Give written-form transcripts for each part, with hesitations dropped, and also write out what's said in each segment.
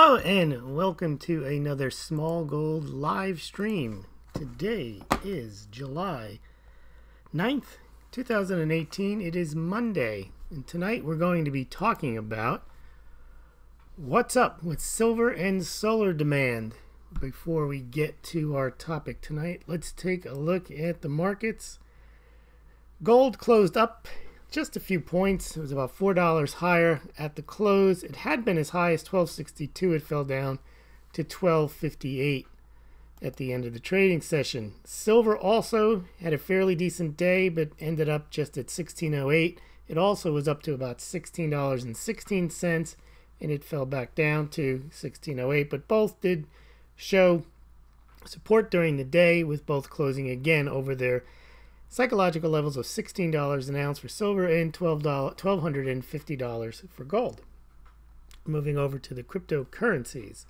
Hello and welcome to another Smaulgld live stream. Today is July 9th, 2018. It is Monday, and tonight we're going to be talking about what's up with silver and solar demand. Before we get to our topic tonight, let's take a look at the markets. Gold closed up just a few points. It was about $4 higher at the close. It had been as high as $12.62. It fell down to $12.58 at the end of the trading session. Silver also had a fairly decent day, but ended up just at $16.08. It also was up to about $16.16, and it fell back down to $16.08. But both did show support during the day, with both closing again over their psychological levels of $16 an ounce for silver and $1,250 for gold. Moving over to the cryptocurrencies.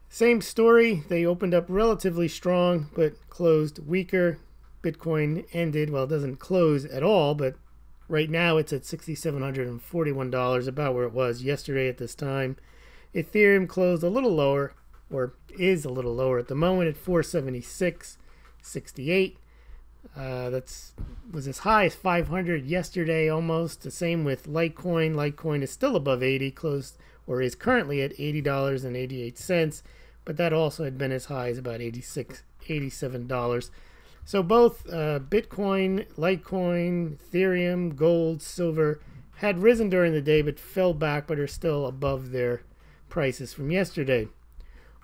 Same story. They opened up relatively strong but closed weaker. Bitcoin ended, well, it doesn't close at all, but right now it's at $6,741, about where it was yesterday at this time. Ethereum closed a little lower, or is a little lower at the moment, at $476.68. That was as high as 500 yesterday almost. The same with Litecoin. Litecoin is still above 80, closed, or is currently at $80.88, but that also had been as high as about $87. So both Bitcoin, Litecoin, Ethereum, gold, silver had risen during the day but fell back, but are still above their prices from yesterday.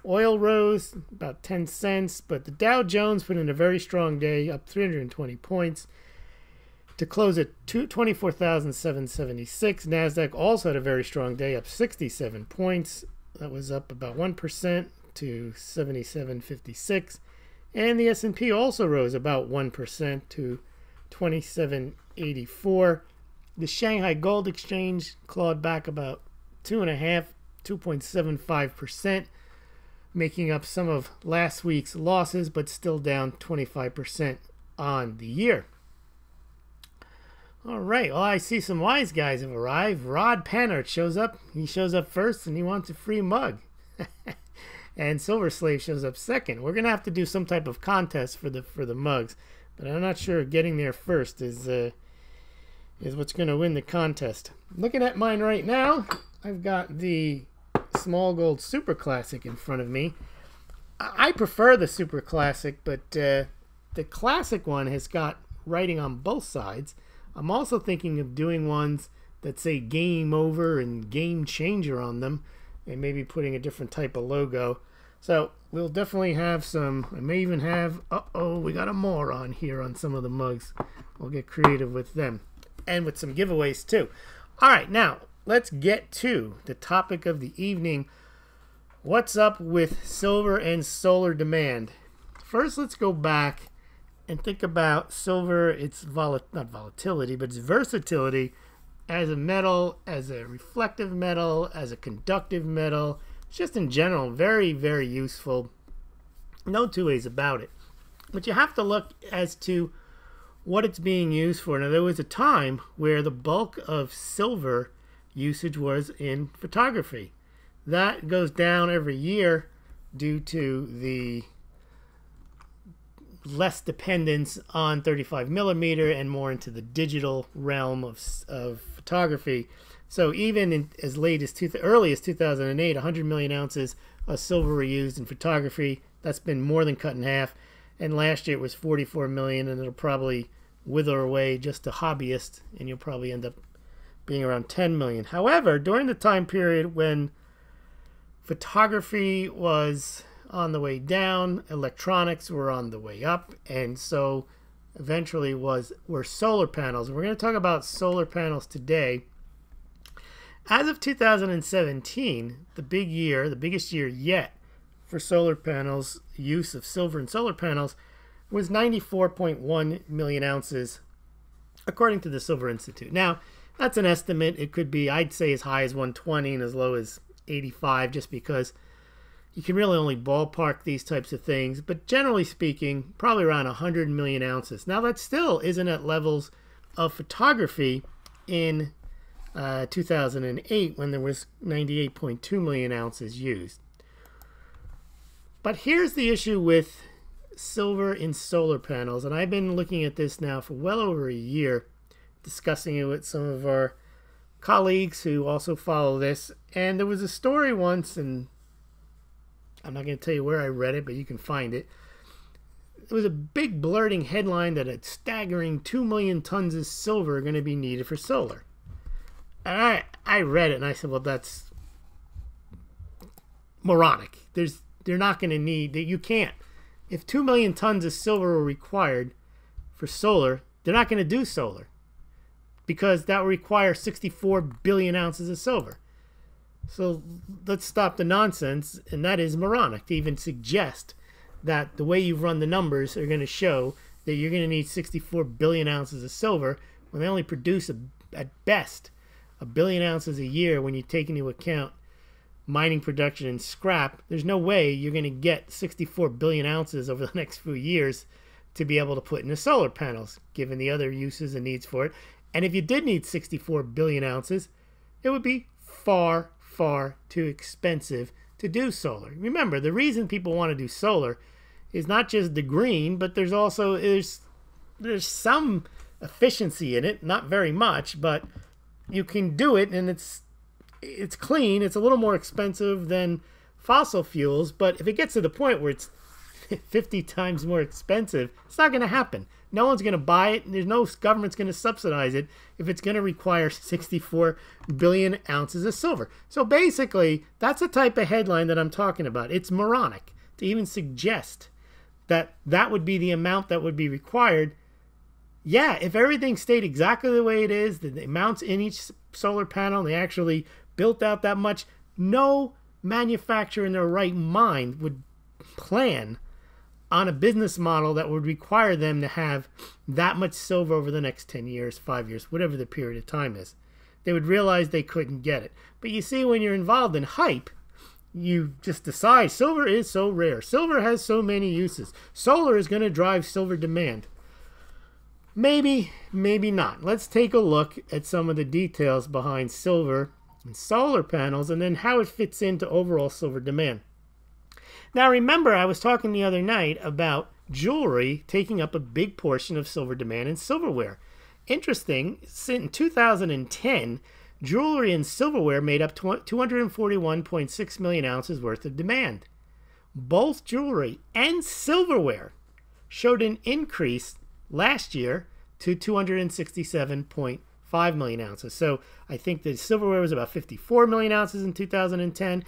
Oil rose about 10 cents, but the Dow Jones put in a very strong day, up 320 points to close at 24,776. NASDAQ also had a very strong day, up 67 points. That was up about 1% to 77.56. And the S&P also rose about 1% to 27.84. The Shanghai Gold Exchange clawed back about 2.75%. Making up some of last week's losses, but still down 25% on the year. All right, well, I see some wise guys have arrived. Rod Panart shows up. He shows up first, and he wants a free mug. And Silver Slave shows up second. We're going to have to do some type of contest for the mugs, but I'm not sure getting there first is what's going to win the contest. Looking at mine right now, I've got the Smaulgld Super Classic in front of me. I prefer the Super Classic, but the Classic one has got writing on both sides. I'm also thinking of doing ones that say Game Over and Game Changer on them, and maybe putting a different type of logo. So we'll definitely have some. I may even have, we got a moron here on some of the mugs. We'll get creative with them, and with some giveaways too. All right, now let's get to the topic of the evening. What's up with silver and solar demand? First, let's go back and think about silver, its not volatility, but its versatility as a metal, as a reflective metal, as a conductive metal. Just in general, very, very useful. No two ways about it. But you have to look as to what it's being used for. Now, there was a time where the bulk of silver usage was in photography. That goes down every year due to the less dependence on 35mm and more into the digital realm of photography. So even as late as early as 2008, 100 million ounces of silver were used in photography. That's been more than cut in half. And last year it was 44 million, and it'll probably wither away just to hobbyists, and you'll probably end up being around 10 million. However, during the time period when photography was on the way down, electronics were on the way up, and so eventually were solar panels. We're going to talk about solar panels today. As of 2017, the biggest year yet for solar panels, use of silver in solar panels, was 94.1 million ounces, according to the Silver Institute. Now, that's an estimate. It could be, I'd say, as high as 120 and as low as 85, just because you can really only ballpark these types of things. But generally speaking, probably around 100 million ounces. Now, that still isn't at levels of photography in 2008 when there was 98.2 million ounces used. But here's the issue with silver in solar panels, and I've been looking at this now for well over a year, discussing it with some of our colleagues who also follow this. And there was a story once, and I'm not going to tell you where I read it, but you can find it. It was a big blurting headline that a staggering 2 million tons of silver are going to be needed for solar. And I read it and I said, well, that's moronic. They're not going to need that. You can't. If 2 million tons of silver were required for solar, they're not going to do solar, because that would require 64 billion ounces of silver. So let's stop the nonsense, and that is moronic to even suggest that the way you've run the numbers are going to show that you're going to need 64 billion ounces of silver when they only produce, at best, 1 billion ounces a year when you take into account mining production and scrap. There's no way you're going to get 64 billion ounces over the next few years to be able to put into solar panels, given the other uses and needs for it. And if you did need 64 billion ounces, it would be far, far too expensive to do solar. Remember, the reason people want to do solar is not just the green, but there's also there's some efficiency in it, not very much, but you can do it, and it's clean. It's a little more expensive than fossil fuels, but if it gets to the point where it's 50 times more expensive, it's not going to happen. No one's going to buy it, and there's no government's going to subsidize it if it's going to require 64 billion ounces of silver. So basically, that's the type of headline that I'm talking about. It's moronic to even suggest that that would be the amount that would be required. Yeah, if everything stayed exactly the way it is, the amounts in each solar panel, they actually built out that much, no manufacturer in their right mind would plan on a business model that would require them to have that much silver over the next 10 years, 5 years, whatever the period of time is. They would realize they couldn't get it. But you see, when you're involved in hype, you just decide silver is so rare. Silver has so many uses. Solar is going to drive silver demand. Maybe, maybe not. Let's take a look at some of the details behind silver and solar panels, and then how it fits into overall silver demand. Now remember, I was talking the other night about jewelry taking up a big portion of silver demand in silverware. Interesting, in 2010, jewelry and silverware made up 241.6 million ounces worth of demand. Both jewelry and silverware showed an increase last year to 267.5 million ounces. So I think the silverware was about 54 million ounces in 2010,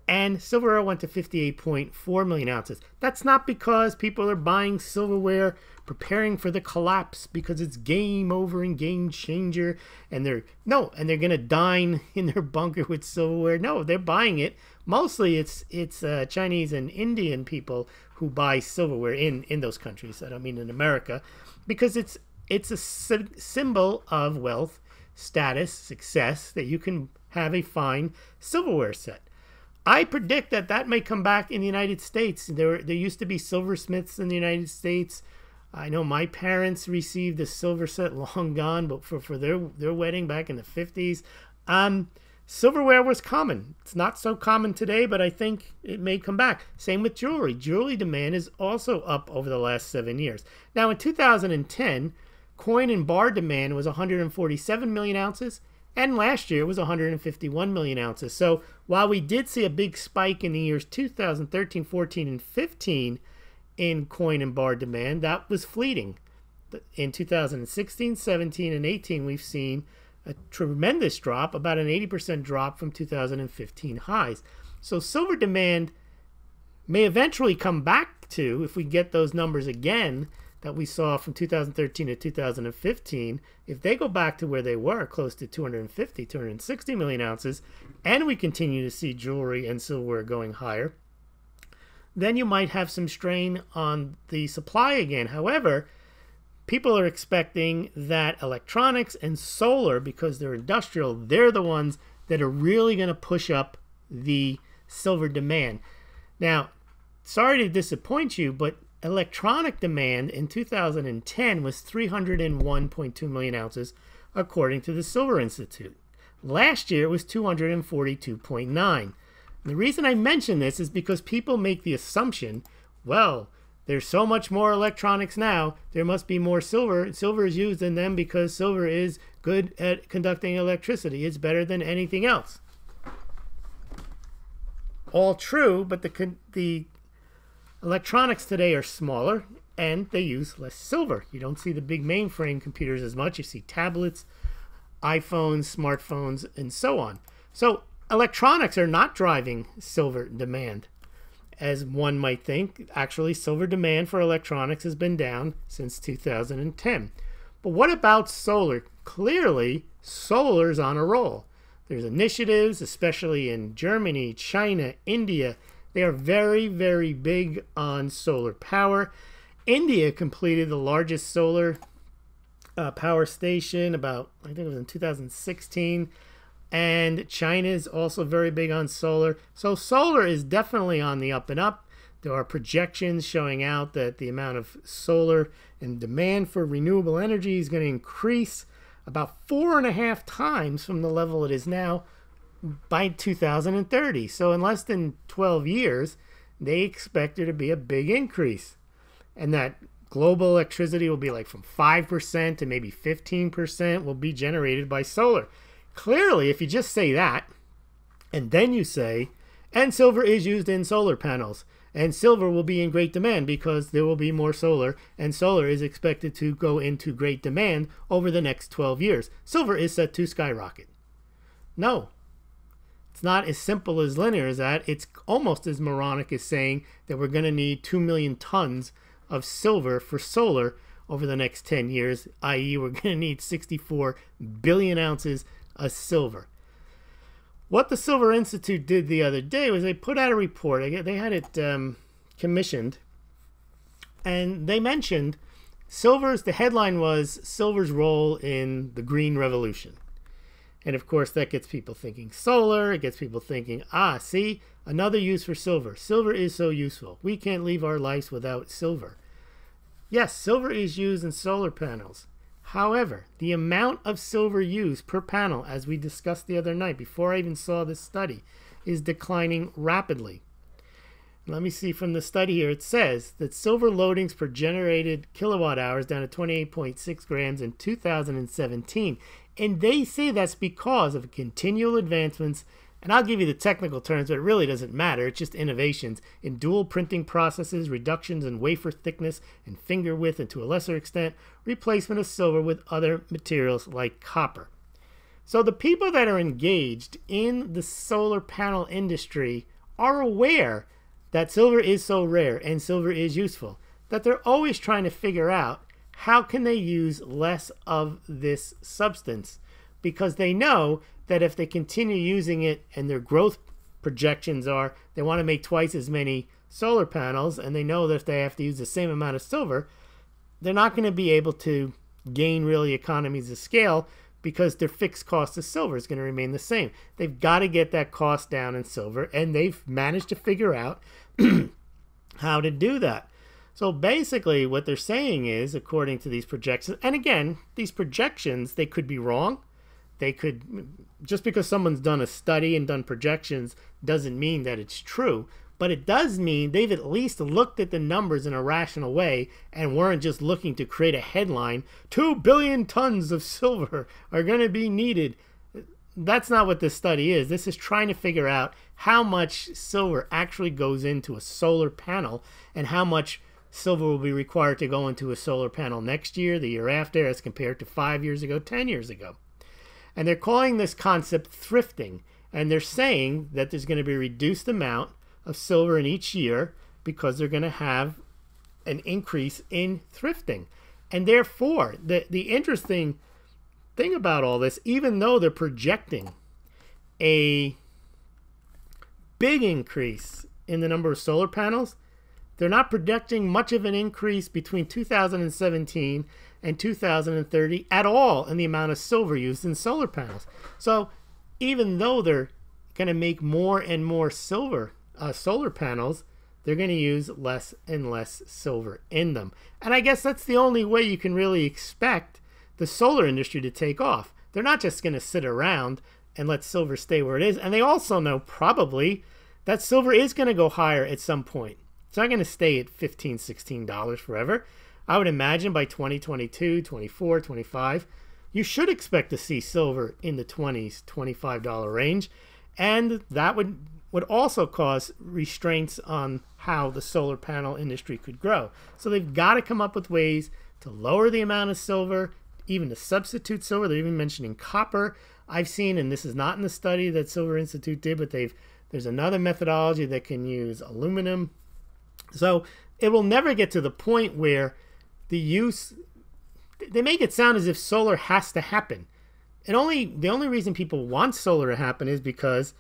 and silverware went to 58.4 million ounces. That's not because people are buying silverware preparing for the collapse because it's game over and game changer, and they're going to dine in their bunker with silverware. No, they're buying it. Mostly it's Chinese and Indian people who buy silverware in those countries. I don't mean in America, because it's a symbol of wealth, status, success, that you can have a fine silverware set. I predict that may come back in the United States. There used to be silversmiths in the United States. I know my parents received a silver set long gone, but for their wedding back in the 50s. Silverware was common. It's not so common today, but I think it may come back. Same with jewelry. Jewelry demand is also up over the last 7 years. Now in 2010, coin and bar demand was 147 million ounces. And last year it was 151 million ounces. So while we did see a big spike in the years 2013, 14, and 15 in coin and bar demand, that was fleeting. In 2016, 17, and 18, we've seen a tremendous drop, about an 80% drop from 2015 highs. So silver demand may eventually come back to, if we get those numbers again that we saw from 2013 to 2015, if they go back to where they were, close to 250, 260 million ounces, and we continue to see jewelry and silverware going higher, then you might have some strain on the supply again. However, people are expecting that electronics and solar, because they're industrial, they're the ones that are really going to push up the silver demand. Now, sorry to disappoint you, but electronic demand in 2010 was 301.2 million ounces, according to the Silver Institute. Last year, it was 242.9. The reason I mention this is because people make the assumption, well, there's so much more electronics now, there must be more silver. Silver is used in them because silver is good at conducting electricity. It's better than anything else. All true, but the electronics today are smaller and they use less silver. You don't see the big mainframe computers as much. You see tablets, iPhones, smartphones, and so on. So electronics are not driving silver demand, as one might think. Actually, silver demand for electronics has been down since 2010. But what about solar? Clearly, solar's on a roll. There's initiatives, especially in Germany, China, India. They are very, very big on solar power. India completed the largest solar power station about, I think it was in 2016. And China is also very big on solar. So solar is definitely on the up and up. There are projections showing out that the amount of solar and demand for renewable energy is going to increase about 4.5 times from the level it is now by 2030. So in less than 12 years, they expect there to be a big increase. And that global electricity will be like from 5% to maybe 15% will be generated by solar. Clearly, if you just say that, and then you say, and silver is used in solar panels, and silver will be in great demand because there will be more solar, and solar is expected to go into great demand over the next 12 years. Silver is set to skyrocket. No, it's not as simple as linear as that. It's almost as moronic as saying that we're going to need 2 million tons of silver for solar over the next 10 years, i.e. we're going to need 64 billion ounces of silver. What the Silver Institute did the other day was they put out a report. They had it commissioned, and they mentioned the headline was Silver's role in the Green Revolution. And of course, that gets people thinking solar. It gets people thinking, see, another use for silver. Silver is so useful. We can't live our lives without silver. Yes, silver is used in solar panels. However, the amount of silver used per panel, as we discussed the other night before I even saw this study, is declining rapidly. Let me see from the study here. It says that silver loadings per generated kilowatt hours down to 28.6 grams in 2017. And they say that's because of continual advancements, and I'll give you the technical terms, but it really doesn't matter. It's just innovations in dual printing processes, reductions in wafer thickness and finger width, and to a lesser extent, replacement of silver with other materials like copper. So the people that are engaged in the solar panel industry are aware that silver is so rare and silver is useful, that they're always trying to figure out how can they use less of this substance, because they know that if they continue using it and their growth projections are they want to make twice as many solar panels, and they know that if they have to use the same amount of silver, they're not going to be able to gain really economies of scale because their fixed cost of silver is going to remain the same. They've got to get that cost down in silver, and they've managed to figure out how to do that. So basically what they're saying is, according to these projections, and again, these projections, they could be wrong. They could, just because someone's done a study and done projections doesn't mean that it's true, but it does mean they've at least looked at the numbers in a rational way and weren't just looking to create a headline, 2 billion tons of silver are going to be needed. That's not what this study is. This is trying to figure out how much silver actually goes into a solar panel and how much silver will be required to go into a solar panel next year, the year after, as compared to 5 years ago, 10 years ago. And they're calling this concept thrifting. And they're saying that there's going to be a reduced amount of silver in each year because they're going to have an increase in thrifting. And therefore, the interesting thing about all this, even though they're projecting a big increase in the number of solar panels, they're not projecting much of an increase between 2017 and 2030 at all in the amount of silver used in solar panels. So even though they're going to make more and more silver solar panels, they're going to use less and less silver in them. And I guess that's the only way you can really expect the solar industry to take off. They're not just going to sit around and let silver stay where it is. And they also know probably that silver is going to go higher at some point. It's not going to stay at $15, $16 forever. I would imagine by 2022, 24, 25, you should expect to see silver in the 20s, $25 range. And that would also cause restraints on how the solar panel industry could grow. So they've got to come up with ways to lower the amount of silver, even to substitute silver. They're even mentioning copper. I've seen, and this is not in the study that Silver Institute did, but there's another methodology that can use aluminum. So it will never get to the point where they make it sound as if solar has to happen. The only reason people want solar to happen is because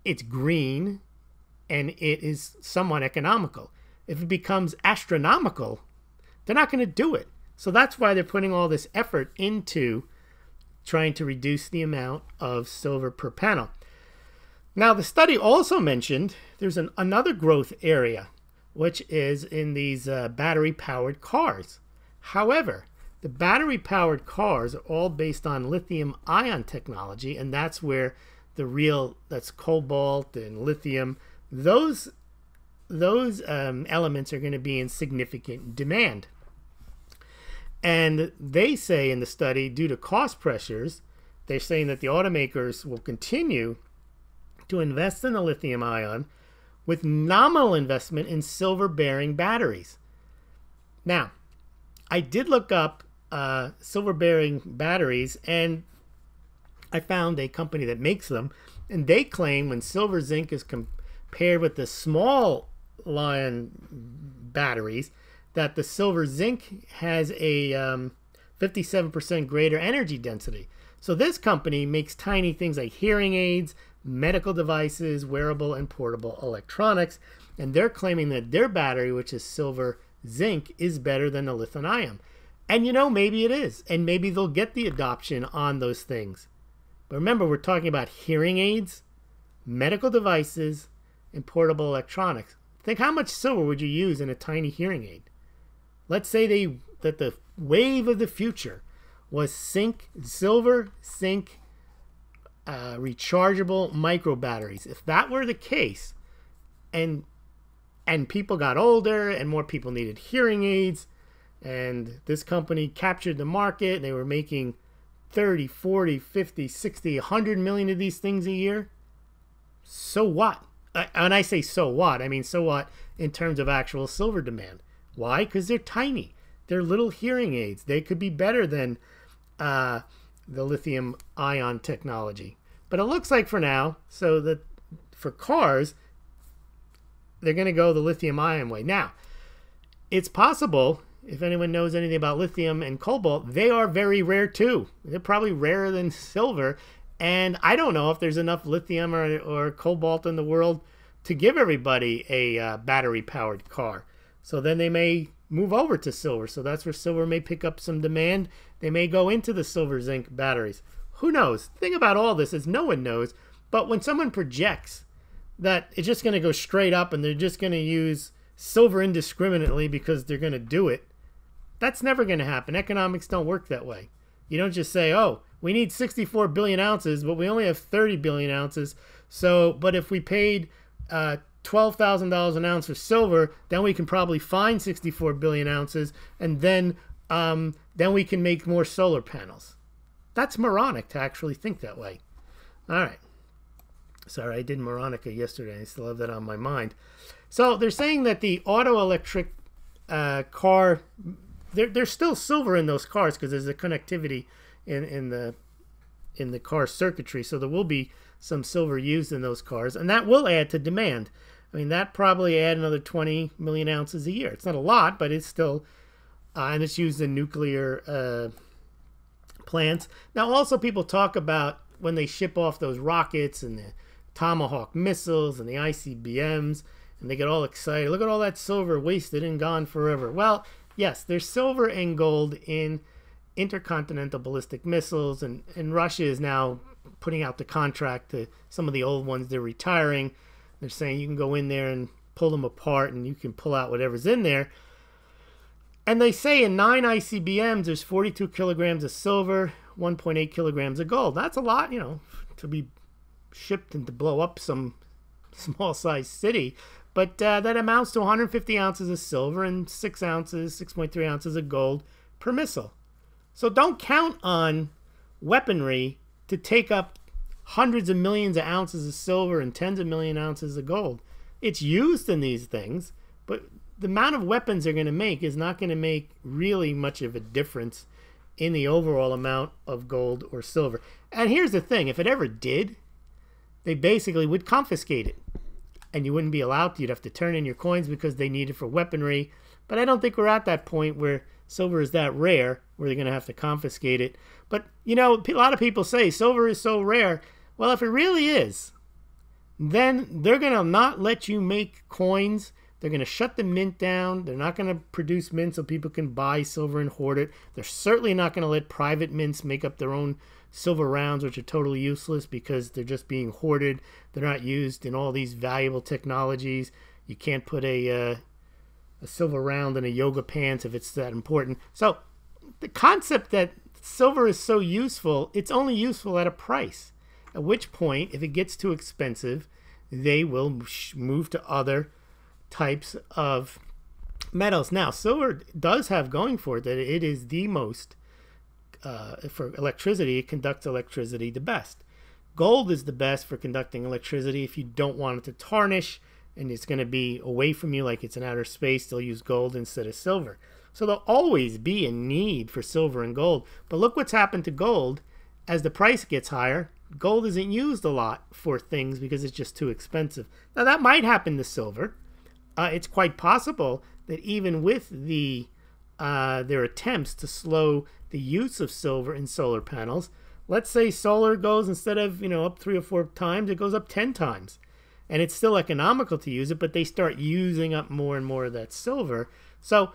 it's green and it is somewhat economical. If it becomes astronomical, they're not going to do it. So that's why they're putting all this effort into trying to reduce the amount of silver per panel. Now, the study also mentioned there's another growth area, which is in these battery-powered cars. However, the battery-powered cars are all based on lithium-ion technology, and that's where that's cobalt and lithium, those elements are going to be in significant demand. And they say in the study, due to cost pressures, they're saying that the automakers will continue to invest in the lithium ion with nominal investment in silver-bearing batteries. Now, I did look up silver-bearing batteries, and I found a company that makes them, and they claim when silver zinc is compared with the small ion batteries, that the silver zinc has a 57% greater energy density. So this company makes tiny things like hearing aids, medical devices, wearable and portable electronics, and they're claiming that their battery, which is silver zinc, is better than the lithium ion. And you know, maybe it is, and maybe they'll get the adoption on those things. But remember, we're talking about hearing aids, medical devices, and portable electronics. Think how much silver would you use in a tiny hearing aid? Let's say that the wave of the future was silver zinc rechargeable micro batteries. If that were the case, and people got older and more people needed hearing aids, and this company captured the market, and they were making 30, 40, 50, 60, 100 million of these things a year, so what? And I say so what, I mean so what in terms of actual silver demand. Why? Because they're tiny. They're little hearing aids. They could be better than the lithium ion technology. But it looks like for now, so that for cars, they're going to go the lithium ion way. Now, it's possible, if anyone knows anything about lithium and cobalt, they are very rare too. They're probably rarer than silver. And I don't know if there's enough lithium or cobalt in the world to give everybody a battery-powered car. So then they may move over to silver. So that's where silver may pick up some demand. They may go into the silver zinc batteries. Who knows? The thing about all this is no one knows. But when someone projects that it's just going to go straight up and they're just going to use silver indiscriminately because they're going to do it, that's never going to happen. Economics don't work that way. You don't just say, oh, we need 64 billion ounces, but we only have 30 billion ounces. So, but if we paid $12,000 an ounce for silver, then we can probably find 64 billion ounces, and then we can make more solar panels. That's moronic to actually think that way. All right. Sorry, I did Moronica yesterday. I still have that on my mind. So they're saying that the auto-electric car, there's still silver in those cars because there's a connectivity in the car circuitry. So there will be some silver used in those cars, and that will add to demand. I mean, that probably add another 20 million ounces a year. It's not a lot, but it's still, and it's used in nuclear plants. Now, also people talk about when they ship off those rockets and the Tomahawk missiles and the ICBMs, and they get all excited. Look at all that silver wasted and gone forever. Well, yes, there's silver and gold in intercontinental ballistic missiles, and Russia is now putting out the contract to some of the old ones they're retiring. They're saying you can go in there and pull them apart and you can pull out whatever's in there. And they say in 9 ICBMs there's 42 kilograms of silver, 1.8 kilograms of gold. That's a lot, to be shipped and to blow up some small-sized city. But that amounts to 150 ounces of silver and 6.3 ounces of gold per missile. So don't count on weaponry to take up hundreds of millions of ounces of silver and tens of million ounces of gold. It's used in these things, but the amount of weapons they're going to make is not going to make really much of a difference in the overall amount of gold or silver. And here's the thing, if it ever did, they basically would confiscate it. And you wouldn't be allowed to. You'd have to turn in your coins because they need it for weaponry. But I don't think we're at that point where silver is that rare where they're going to have to confiscate it. But, a lot of people say silver is so rare. Well, if it really is, then they're going to not let you make coins. They're going to shut the mint down. They're not going to produce mint so people can buy silver and hoard it. They're certainly not going to let private mints make up their own silver rounds, which are totally useless because they're just being hoarded. They're not used in all these valuable technologies. You can't put a silver round in a yoga pants if it's that important. So the concept that silver is so useful, it's only useful at a price. At which point, if it gets too expensive, they will move to other types of metals. Now, silver does have going for it that it is the most, for electricity, it conducts electricity the best. Gold is the best for conducting electricity. If you don't want it to tarnish and it's going to be away from you like it's in outer space, they'll use gold instead of silver. So there'll always be a need for silver and gold. But look what's happened to gold. As the price gets higher, gold isn't used a lot for things because it's just too expensive. Now that might happen to silver. It's quite possible that even with their attempts to slow the use of silver in solar panels, let's say solar goes, instead of up 3 or 4 times, it goes up 10 times. And it's still economical to use it, but they start using up more and more of that silver. So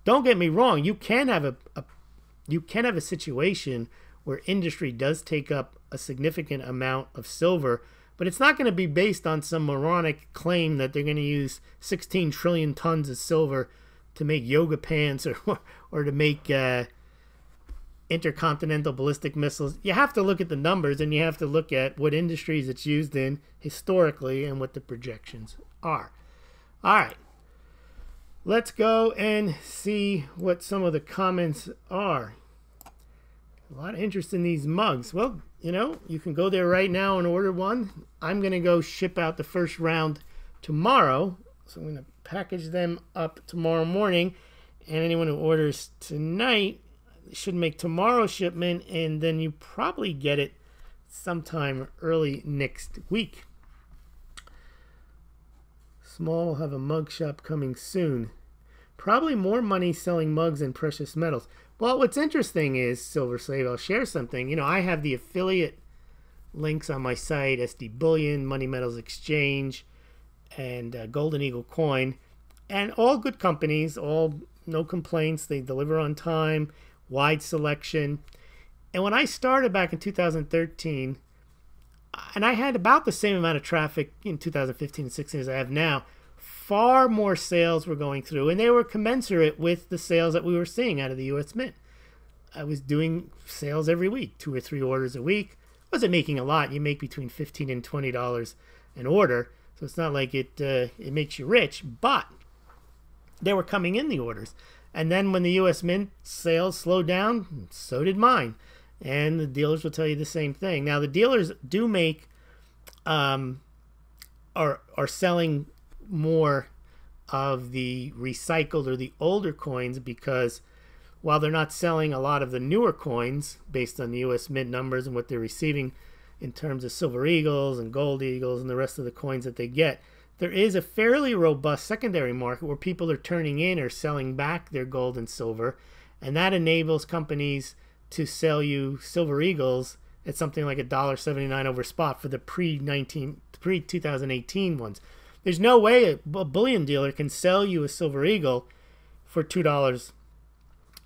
don't get me wrong, you can have a situation where industry does take up a significant amount of silver, but it's not going to be based on some moronic claim that they're going to use 16 trillion tons of silver to make yoga pants or to make intercontinental ballistic missiles. You have to look at the numbers and you have to look at what industries it's used in historically and what the projections are. All right. Let's go and see what some of the comments are. A lot of interest in these mugs. Well, you can go there right now and order one. I'm going to go ship out the first round tomorrow. So I'm going to package them up tomorrow morning. And anyone who orders tonight should make tomorrow's shipment. And then you probably get it sometime early next week. Small will have a mug shop coming soon. Probably more money selling mugs than precious metals. Well, what's interesting is, Silver Slave, I'll share something. I have the affiliate links on my site, SD Bullion, Money Metals Exchange, and Golden Eagle Coin. And all good companies, all no complaints. They deliver on time, wide selection. And when I started back in 2013, and I had about the same amount of traffic in 2015 and 16 as I have now, far more sales were going through, and they were commensurate with the sales that we were seeing out of the U.S. Mint. I was doing sales every week, 2 or 3 orders a week. Wasn't making a lot. You make between $15 and $20 an order, so it's not like it makes you rich, but they were coming in, the orders. And then when the U.S. Mint sales slowed down, so did mine. And the dealers will tell you the same thing. Now, the dealers do make, are selling more of the recycled or the older coins, because while they're not selling a lot of the newer coins based on the U.S. Mint numbers and what they're receiving in terms of silver eagles and gold eagles and the rest of the coins that they get, there is a fairly robust secondary market where people are turning in or selling back their gold and silver, and that enables companies to sell you silver eagles at something like $1.79 over spot for the pre-2018 ones. There's no way a bullion dealer can sell you a silver eagle for $2.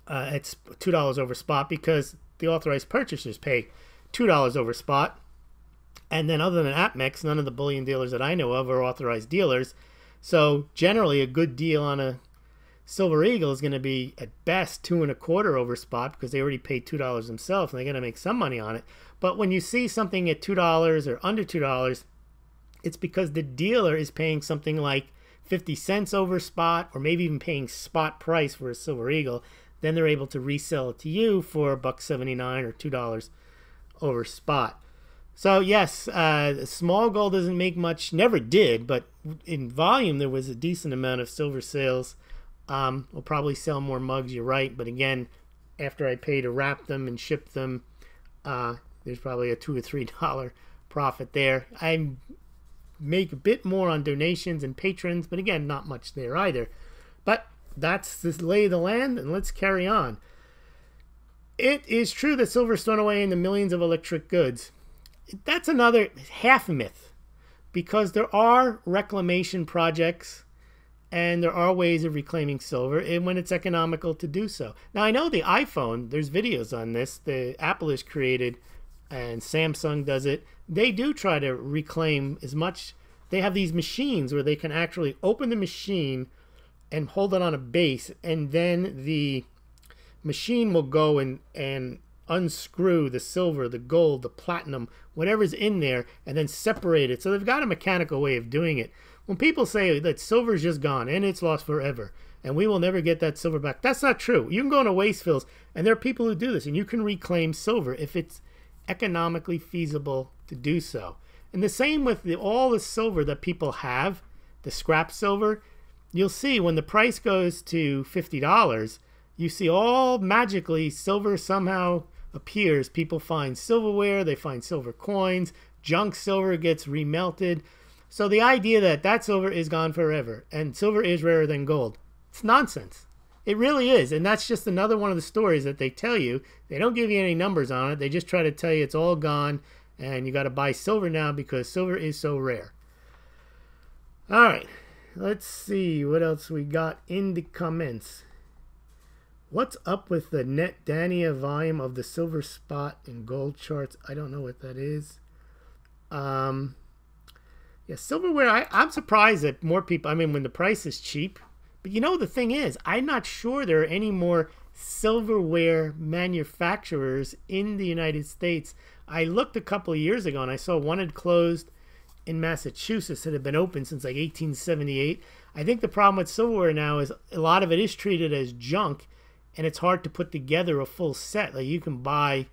It's $2 over spot, because the authorized purchasers pay $2 over spot. And then other than APMEX, none of the bullion dealers that I know of are authorized dealers. So generally a good deal on a Silver Eagle is going to be at best 2.25 over spot because they already paid $2 themselves and they're going to make some money on it. But when you see something at $2 or under $2, it's because the dealer is paying something like 50 cents over spot, or maybe even paying spot price for a Silver Eagle. Then they're able to resell it to you for $1.79 or $2 over spot. So yes, Smaulgld doesn't make much, never did, but in volume there was a decent amount of silver sales. We'll probably sell more mugs, you're right, but again, after I pay to wrap them and ship them, there's probably a $2 or $3 profit there. I make a bit more on donations and patrons, but again, not much there either. But that's the lay of the land, and let's carry on. It is true that silver is thrown away in the millions of electric goods. That's another half myth, because there are reclamation projects and there are ways of reclaiming silver and when it's economical to do so. Now, I know the iPhone, there's videos on this, the Apple has created, and Samsung does it. They do try to reclaim as much. They have these machines where they can actually open the machine and hold it on a base, and then the machine will go and unscrew the silver, the gold, the platinum, whatever's in there, and then separate it. So they've got a mechanical way of doing it. When people say that silver's just gone and it's lost forever and we will never get that silver back, that's not true. You can go into waste fields, and there are people who do this, and you can reclaim silver if it's economically feasible to do so. And the same with all the silver that people have, the scrap silver. You'll see when the price goes to $50, you see all magically silver somehow appears. People find silverware, they find silver coins, junk silver gets remelted. So the idea that that silver is gone forever and silver is rarer than gold, it's nonsense. It really is. And that's just another one of the stories that they tell you. They don't give you any numbers on it. They just try to tell you it's all gone and you got to buy silver now because silver is so rare. All right, let's see what else we got in the comments. What's up with the net Dania volume of the silver spot and gold charts? I don't know what that is. Yeah, silverware, I'm surprised that more people, I mean, when the price is cheap. But you know, the thing is, I'm not sure there are any more silverware manufacturers in the United States. I looked a couple of years ago and I saw one had closed in Massachusetts that had been open since like 1878. I think the problem with silverware now is a lot of it is treated as junk, and it's hard to put together a full set. Like, you can buy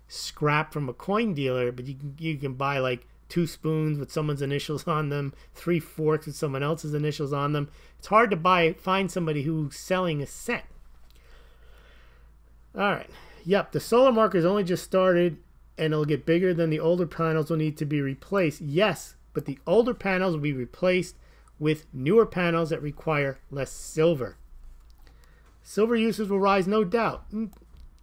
scrap from a coin dealer, but you can buy like 2 spoons with someone's initials on them, 3 forks with someone else's initials on them. It's hard to find somebody who's selling a set. All right. Yep, the solar market has only just started, and it'll get bigger. Then the older panels will need to be replaced. Yes, but the older panels will be replaced with newer panels that require less silver. Silver uses will rise, no doubt.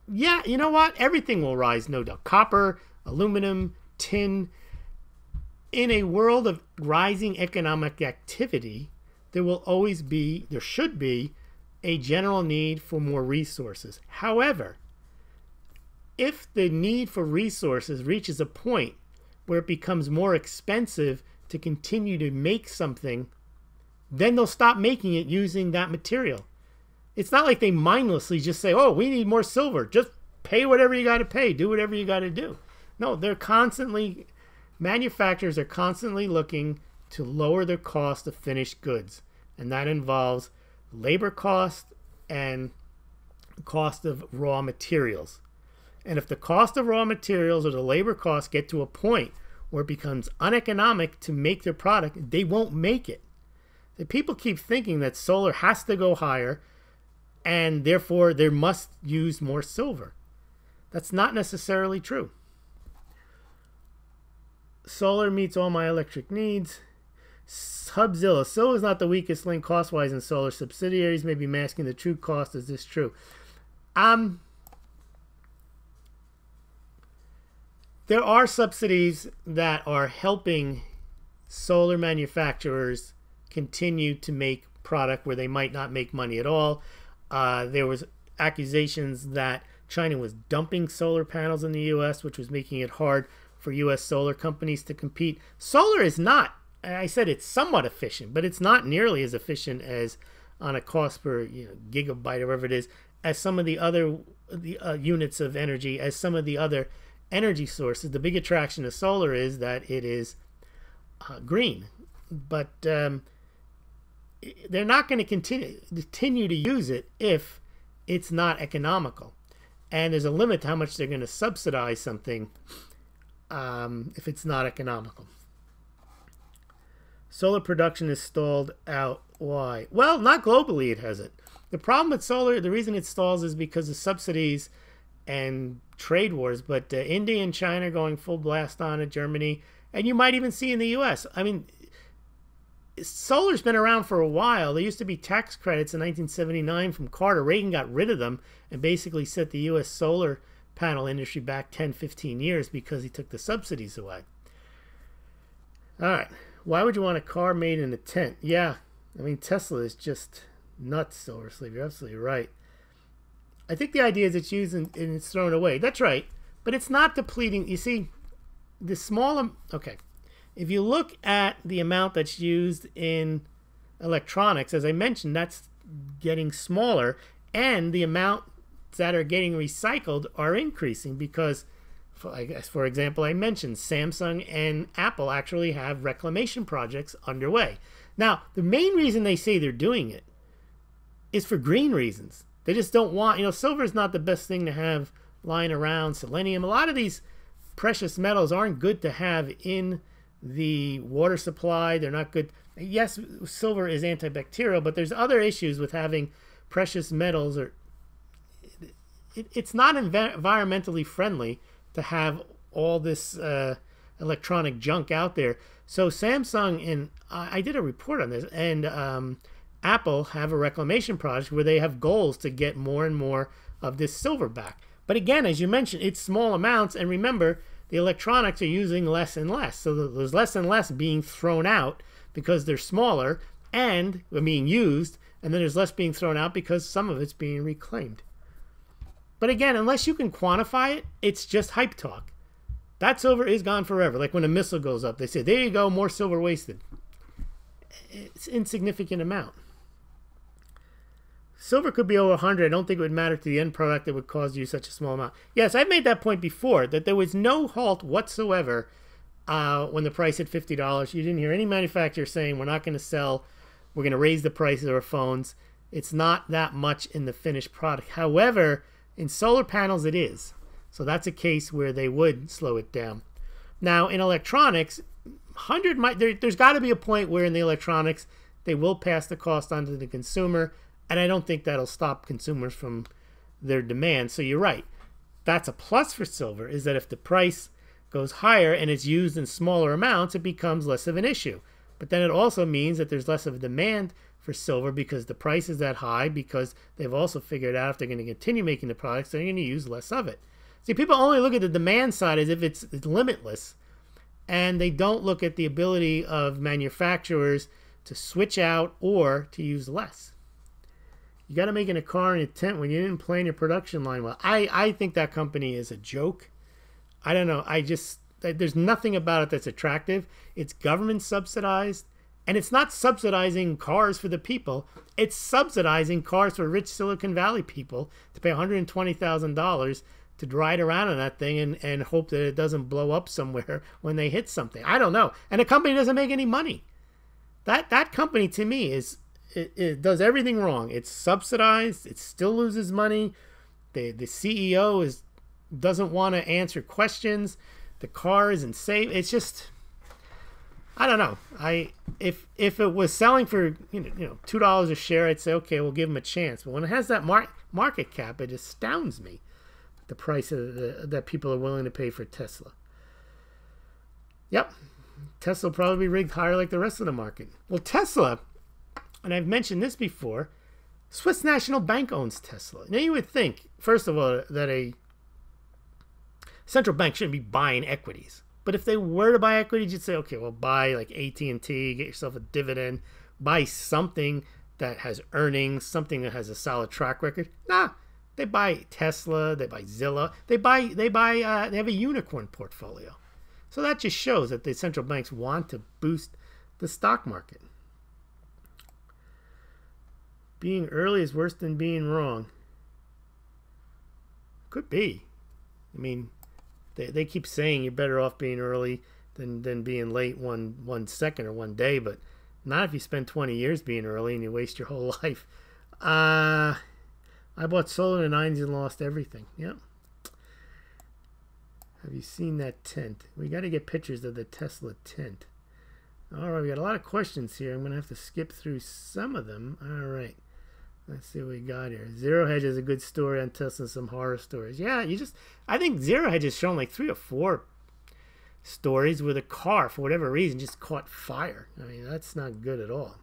Yeah, you know what? Everything will rise, no doubt. Copper, aluminum, tin. In a world of rising economic activity, there should be a general need for more resources. However, if the need for resources reaches a point where it becomes more expensive to continue to make something, then they'll stop making it using that material. It's not like they mindlessly just say, oh, we need more silver. Just pay whatever you got to pay. Do whatever you got to do. No, manufacturers are constantly looking to lower their cost of finished goods. And that involves labor cost and cost of raw materials. And if the cost of raw materials or the labor costs get to a point where it becomes uneconomic to make their product, they won't make it. The people keep thinking that solar has to go higher and therefore they must use more silver. That's not necessarily true. Solar meets all my electric needs. Hubzilla, silver is not the weakest link cost-wise in solar. Subsidiaries may be masking the true cost. Is this true? There are subsidies that are helping solar manufacturers continue to make product where they might not make money at all. There was accusations that China was dumping solar panels in the U.S., which was making it hard for U.S. solar companies to compete. Solar is not, I said it's somewhat efficient, but it's not nearly as efficient as on a cost per gigabyte or whatever it is as some of the other units of energy, as some of the other energy sources. The big attraction of solar is that it is green, but they're not going to continue to use it if it's not economical. And there's a limit to how much they're going to subsidize something if it's not economical. Solar production is stalled out. Why? Well, not globally it hasn't. The problem with solar, the reason it stalls is because of subsidies and trade wars. But India and China are going full blast on it, Germany, and you might even see in the U.S. I mean, solar's been around for a while. There used to be tax credits in 1979 from Carter. Reagan got rid of them and basically set the U.S. solar panel industry back 10, 15 years because he took the subsidies away. All right. Why would you want a car made in a tent? Yeah, I mean, Tesla is just nuts, Silver Sleeve. You're absolutely right. I think the idea is it's used and it's thrown away. That's right. But it's not depleting. You see, the small... Okay. If you look at the amount that's used in electronics, as I mentioned, that's getting smaller. And the amount that are getting recycled are increasing because... For example, I mentioned Samsung and Apple actually have reclamation projects underway. Now, the main reason they say they're doing it is for green reasons. They just don't want, silver is not the best thing to have lying around. Selenium, a lot of these precious metals aren't good to have in the water supply. They're not good. Yes, silver is antibacterial, but there's other issues with having precious metals. It's not environmentally friendly to have all this electronic junk out there. So Samsung and I did a report on this, and Apple have a reclamation project where they have goals to get more and more of this silver back. But again, as you mentioned, it's small amounts, and remember, the electronics are using less and less. So there's less and less being thrown out because they're smaller and are being used, and then there's less being thrown out because some of it's being reclaimed. But again, unless you can quantify it, it's just hype talk. That silver is gone forever. Like when a missile goes up, they say, there you go, more silver wasted. It's an insignificant amount. Silver could be over 100. I don't think it would matter to the end product that would cause you such a small amount. Yes, I've made that point before, that there was no halt whatsoever when the price hit $50. You didn't hear any manufacturer saying, we're not going to sell, we're going to raise the prices of our phones. It's not that much in the finished product. However, in solar panels, it is. So that's a case where they would slow it down. Now, in electronics, 100 there's got to be a point where in the electronics, they will pass the cost on to the consumer, and I don't think that'll stop consumers from their demand. So you're right. That's a plus for silver, is that if the price goes higher and it's used in smaller amounts, it becomes less of an issue. But then it also means that there's less of a demand for silver because the price is that high, because they've also figured out if they're going to continue making the products, they're going to use less of it. See, people only look at the demand side as if it's limitless, and they don't look at the ability of manufacturers to switch out or to use less. You got to make in a car in a tent when you didn't plan your production line well. I think that company is a joke. I don't know. There's nothing about it that's attractive. It's government subsidized. And it's not subsidizing cars for the people. It's subsidizing cars for rich Silicon Valley people to pay $120,000 to ride around on that thing and hope that it doesn't blow up somewhere when they hit something. I don't know. And the company doesn't make any money. That company, to me, it does everything wrong. It's subsidized. It still loses money. The CEO doesn't want to answer questions. The car isn't safe. It's just... I don't know. If it was selling for $2 a share, I'd say okay, we'll give them a chance. But when it has that market cap, it astounds me the price that people are willing to pay for Tesla. Yep, Tesla will probably be rigged higher like the rest of the market. Well, Tesla, and I've mentioned this before, Swiss National Bank owns Tesla. Now you would think, first of all, that a central bank shouldn't be buying equities. But if they were to buy equities, you'd say, okay, well, buy like AT&T, get yourself a dividend, buy something that has earnings, something that has a solid track record. Nah, they buy Tesla, they buy Zillow, they have a unicorn portfolio. So that just shows that the central banks want to boost the stock market. Being early is worse than being wrong. Could be. I mean, they keep saying you're better off being early than being late one second or one day, but not if you spend 20 years being early and you waste your whole life. I bought solar in the 90s and lost everything. Yep. Have you seen that tent? We got to get pictures of the Tesla tent. All right, we got a lot of questions here. I'm going to have to skip through some of them. All right. Let's see what we got here. Zero Hedge is a good story on Tesla, some horror stories. Yeah, I think Zero Hedge has shown like 3 or 4 stories where the car, for whatever reason, just caught fire. I mean, that's not good at all.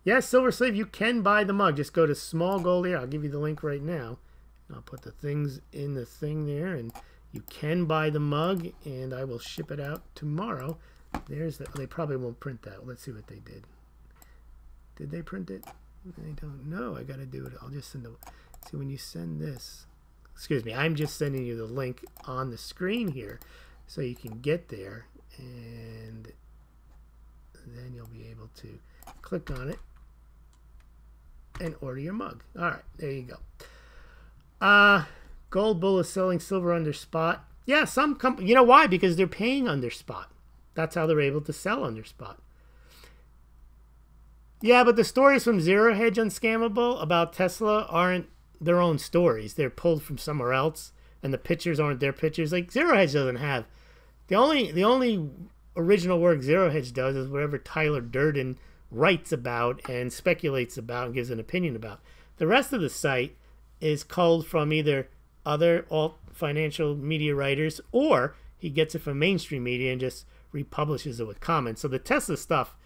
Yes, Silver Slave, you can buy the mug. Just go to Smaulgld here. I'll give you the link right now. I'll put the things in the thing there, and you can buy the mug, and I will ship it out tomorrow. There's the. They probably won't print that. Let's see what they did. Did they print it? I don't know. I got to do it. I'll just send the. See, when you send this, excuse me, I'm just sending you the link on the screen here, so you can get there, and then you'll be able to click on it and order your mug. All right, there you go. Gold Bull is selling silver under spot. Yeah, some company. You know why? Because they're paying under spot. That's how they're able to sell under spot. Yeah, but the stories from Zero Hedge Unscammable about Tesla aren't their own stories. They're pulled from somewhere else, and the pictures aren't their pictures. Like Zero Hedge doesn't have the only original work Zero Hedge does is whatever Tyler Durden writes about and speculates about and gives an opinion about. The rest of the site is culled from either other alt financial media writers, or he gets it from mainstream media and just republishes it with comments. So the Tesla stuff,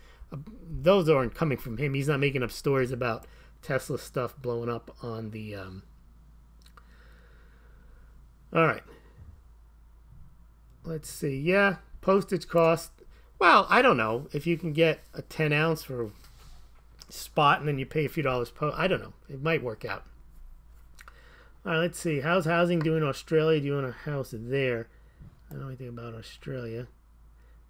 those aren't coming from him. He's not making up stories about Tesla stuff blowing up on the all right, let's see. Yeah, postage cost, well, I don't know if you can get a 10 ounce for spot and then you pay a few dollars I don't know, it might work out. All right, let's see. How's housing doing in Australia? Do you own a house there? I don't know anything about Australia.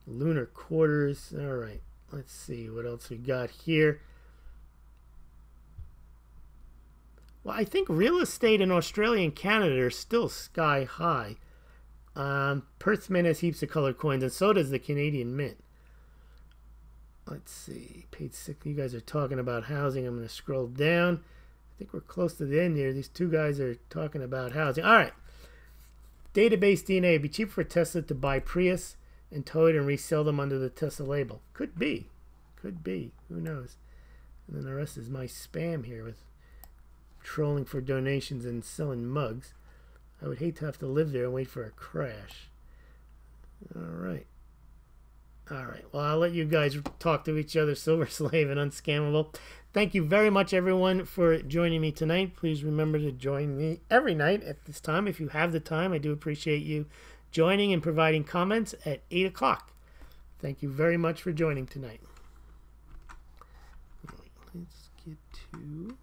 Lunar quarters. All right, let's see what else we got here. Well, I think real estate in Australia and Canada are still sky high. Perth Mint has heaps of colored coins, and so does the Canadian Mint. Let's see. Page 6. You guys are talking about housing. I'm going to scroll down. I think we're close to the end here. These two guys are talking about housing. All right. Database DNA. It'd be cheaper for Tesla to buy Prius and tow it and resell them under the Tesla label. Could be. Could be. Who knows? And then the rest is my spam here with trolling for donations and selling mugs. I would hate to have to live there and wait for a crash. All right. All right. Well, I'll let you guys talk to each other, Silver Slave and Unscammable. Thank you very much, everyone, for joining me tonight. Please remember to join me every night at this time. If you have the time, I do appreciate you joining and providing comments at 8 o'clock. Thank you very much for joining tonight. Let's get to...